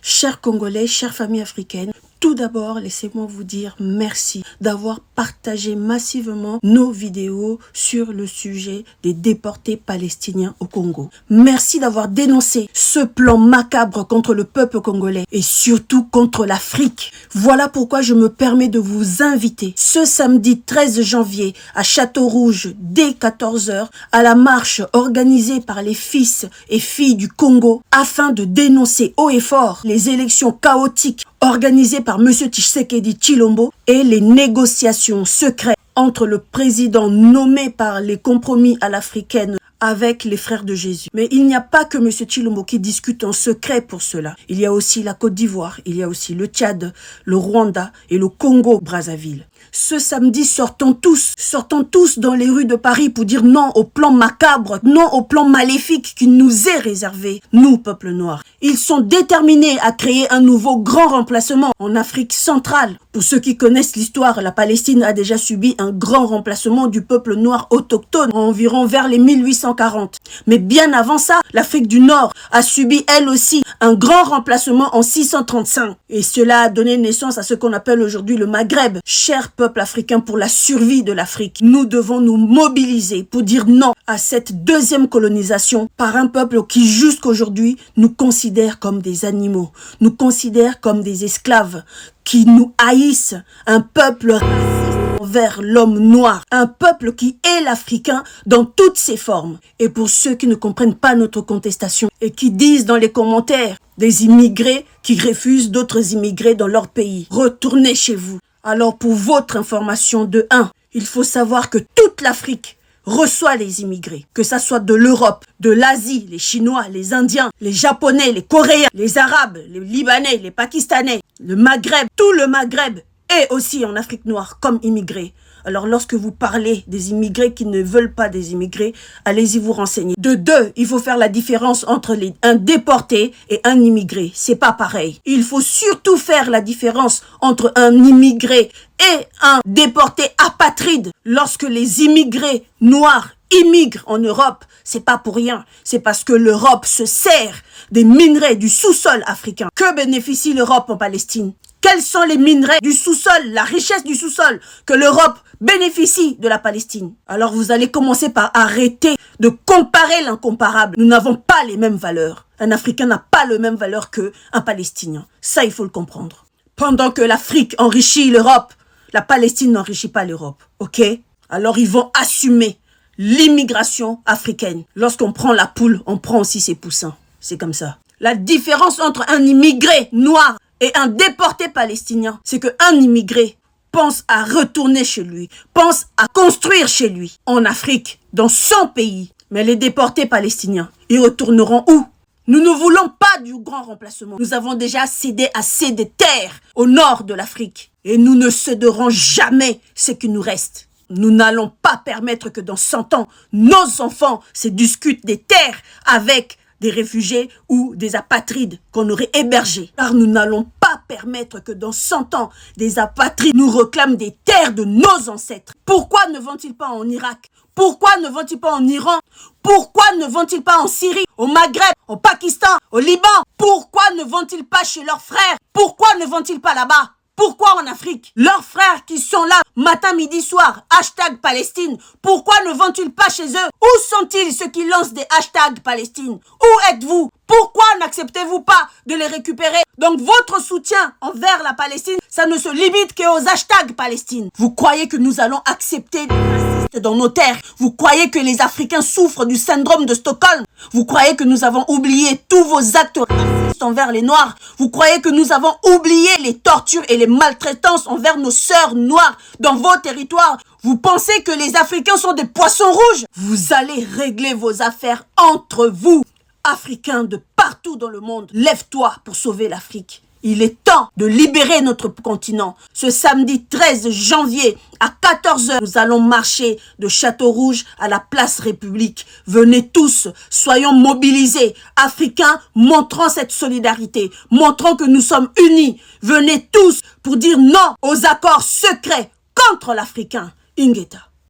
Chers Congolais, chères familles africaines, tout d'abord, laissez-moi vous dire merci d'avoir partagé massivement nos vidéos sur le sujet des déportés palestiniens au Congo. Merci d'avoir dénoncé ce plan macabre contre le peuple congolais et surtout contre l'Afrique. Voilà pourquoi je me permets de vous inviter ce samedi 13 janvier à Château-Rouge dès 14 h à la marche organisée par les fils et filles du Congo afin de dénoncer haut et fort les élections chaotiques organisées par M. Tshisekedi Tshilombo et les négociations secrètes entre le président nommé par les compromis à l'africaine avec les frères de Jésus. Mais il n'y a pas que M. Tshilombo qui discute en secret pour cela. Il y a aussi la Côte d'Ivoire, il y a aussi le Tchad, le Rwanda et le Congo-Brazzaville. Ce samedi, sortons tous dans les rues de Paris pour dire non au plan macabre, non au plan maléfique qui nous est réservé, nous, peuple noir. Ils sont déterminés à créer un nouveau grand remplacement en Afrique centrale. Pour ceux qui connaissent l'histoire, la Palestine a déjà subi un grand remplacement du peuple noir autochtone environ vers les 1840. Mais bien avant ça, l'Afrique du Nord a subi elle aussi un grand remplacement en 635. Et cela a donné naissance à ce qu'on appelle aujourd'hui le Maghreb. Cher peuple africain, pour la survie de l'Afrique, nous devons nous mobiliser pour dire non à cette deuxième colonisation par un peuple qui jusqu'aujourd'hui nous considère comme des animaux, nous considère comme des esclaves, qui nous haïssent, un peuple raciste envers l'homme noir, un peuple qui est l'Africain dans toutes ses formes. Et pour ceux qui ne comprennent pas notre contestation et qui disent dans les commentaires des immigrés qui refusent d'autres immigrés dans leur pays, retournez chez vous. Alors pour votre information de 1, il faut savoir que toute l'Afrique reçoit les immigrés, que ça soit de l'Europe, de l'Asie, les Chinois, les Indiens, les Japonais, les Coréens, les Arabes, les Libanais, les Pakistanais, le Maghreb, tout le Maghreb est aussi en Afrique noire comme immigrés. Alors lorsque vous parlez des immigrés qui ne veulent pas des immigrés, allez-y vous renseigner. De 2, il faut faire la différence entre un déporté et un immigré. C'est pas pareil. Il faut surtout faire la différence entre un immigré et un déporté apatride. Lorsque les immigrés noirs immigrent en Europe, c'est pas pour rien. C'est parce que l'Europe se sert des minerais du sous-sol africain. Que bénéficie l'Europe en Palestine? Quels sont les minerais du sous-sol, la richesse du sous-sol que l'Europe bénéficie de la Palestine? Alors vous allez commencer par arrêter de comparer l'incomparable. Nous n'avons pas les mêmes valeurs. Un Africain n'a pas la même valeur qu'un Palestinien. Ça, il faut le comprendre. Pendant que l'Afrique enrichit l'Europe, la Palestine n'enrichit pas l'Europe. Ok? Alors ils vont assumer l'immigration africaine. Lorsqu'on prend la poule, on prend aussi ses poussins. C'est comme ça. La différence entre un immigré noir et un déporté palestinien, c'est qu'un immigré pense à retourner chez lui, pense à construire chez lui, en Afrique, dans son pays. Mais les déportés palestiniens, ils retourneront où? Nous ne voulons pas du grand remplacement. Nous avons déjà cédé assez de terres au nord de l'Afrique. Et nous ne céderons jamais ce qui nous reste. Nous n'allons pas permettre que dans 100 ans, nos enfants se discutent des terres avec des réfugiés ou des apatrides qu'on aurait hébergés. Car nous n'allons pas permettre que dans 100 ans, des apatrides nous réclament des terres de nos ancêtres. Pourquoi ne vont-ils pas en Irak? Pourquoi ne vont-ils pas en Iran? Pourquoi ne vont-ils pas en Syrie, au Maghreb, au Pakistan, au Liban? Pourquoi ne vont-ils pas chez leurs frères? Pourquoi ne vont-ils pas là-bas? Pourquoi en Afrique? Leurs frères qui sont là, matin, midi, soir, hashtag Palestine, pourquoi ne vont-ils pas chez eux? Où sont-ils ceux qui lancent des hashtags Palestine? Où êtes-vous? Pourquoi n'acceptez-vous pas de les récupérer? Donc votre soutien envers la Palestine, ça ne se limite qu'aux hashtags Palestine. Vous croyez que nous allons accepter des racistes dans nos terres? Vous croyez que les Africains souffrent du syndrome de Stockholm? Vous croyez que nous avons oublié tous vos actes racistes envers les Noirs? Vous croyez que nous avons oublié les tortures et les maltraitances envers nos sœurs noires dans vos territoires? Vous pensez que les Africains sont des poissons rouges? Vous allez régler vos affaires entre vous. Africains de partout dans le monde, lève-toi pour sauver l'Afrique. Il est temps de libérer notre continent. Ce samedi 13 janvier à 14 h, nous allons marcher de Château-Rouge à la place République. Venez tous, soyons mobilisés. Africains, montrons cette solidarité. Montrons que nous sommes unis. Venez tous pour dire non aux accords secrets contre l'Africain. Ingeta.